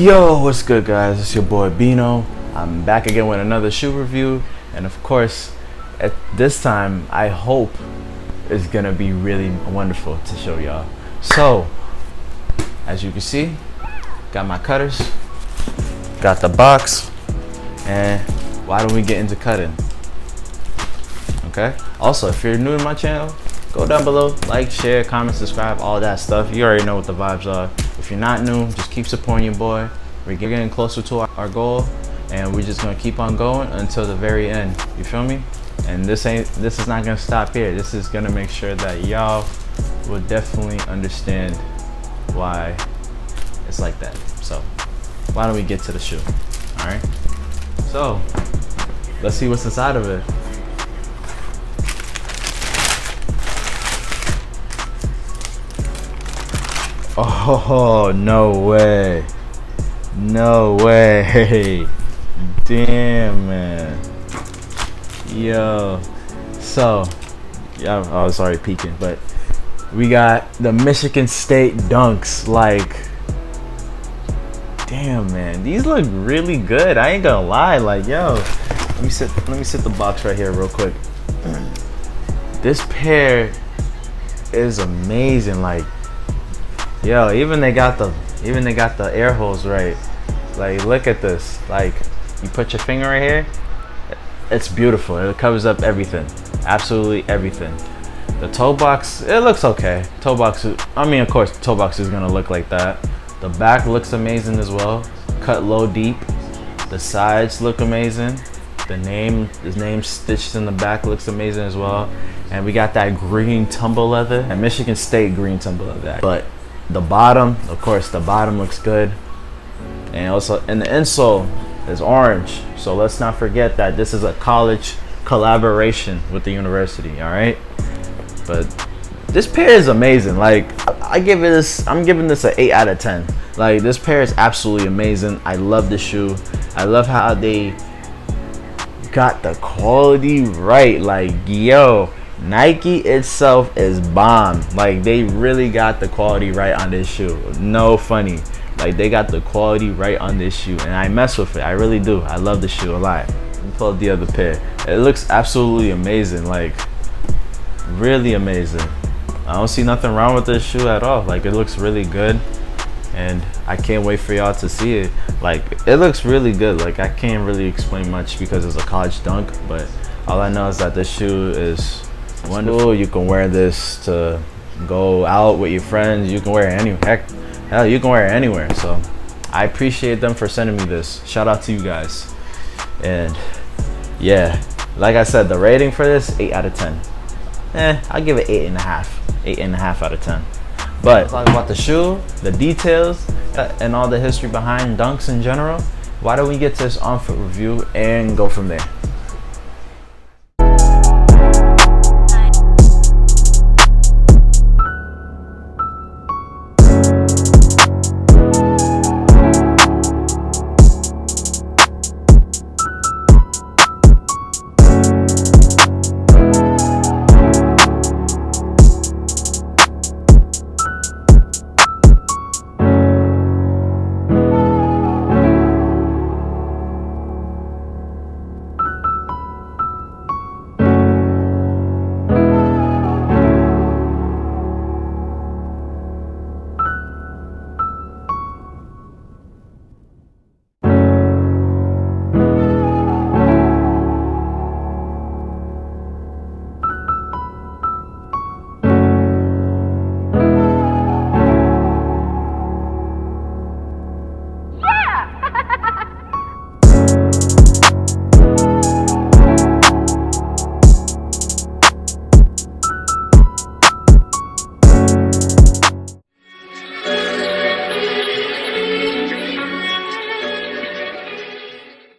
Yo, what's good, guys? It's your boy Bino. I'm back again with another shoe review, and of course at this time I hope it's gonna be really wonderful to show y'all. So as you can see, got my cutters, got the box, and why don't we get into cutting? Okay, also if you're new to my channel, go down below, like, share, comment, subscribe, all that stuff. You already know what the vibes are. If you're not new, just keep supporting your boy. We're getting closer to our goal, and we're just gonna keep on going until the very end. You feel me? And this is not gonna stop here. This is gonna make sure that y'all will definitely understand why it's like that. So why don't we get to the shoe? All right. So let's see what's inside of it. Oh, no way. No way. Damn, man. Yo. So, yeah, I was already peeking, but we got the Michigan State Dunks. Like, damn, man. These look really good. I ain't gonna lie. Like, yo. Let me sit the box right here real quick. This pair is amazing. Like, yo, even they got the air holes right. Like, look at this. Like, you put your finger right here, it's beautiful. It covers up everything, absolutely everything. The toe box, it looks okay. Toe box, I mean, of course the toe box is gonna look like that. The back looks amazing as well, cut low deep. The sides look amazing. The name stitched in the back looks amazing as well. And we got that green tumble leather, and Michigan State green tumble leather. But the bottom, of course, the bottom looks good, and also, and the insole is orange. So let's not forget that this is a college collaboration with the university. All right, but this pair is amazing. Like, I'm giving this an 8 out of 10. Like, this pair is absolutely amazing. I love the shoe. I love how they got the quality right. Like, yo, Nike itself is bomb. Like, they really got the quality right on this shoe. No funny. Like, they got the quality right on this shoe, and I mess with it. I really do. I love the shoe a lot. Let me pull up the other pair. It looks absolutely amazing. Like, really amazing. I don't see nothing wrong with this shoe at all. Like, it looks really good, and I can't wait for y'all to see it. Like, it looks really good. Like, I can't really explain much because it's a college dunk, but all I know is that this shoe is wonderful. You can wear this to go out with your friends. You can wear it anywhere. Hell, you can wear it anywhere. So I appreciate them for sending me this. Shout out to you guys. And yeah, like I said, the rating for this, 8 out of 10. I'll give it 8.5. 8.5 out of 10. But talk about the shoe, the details, and all the history behind dunks in general. Why don't we get to this OnFoot review and go from there?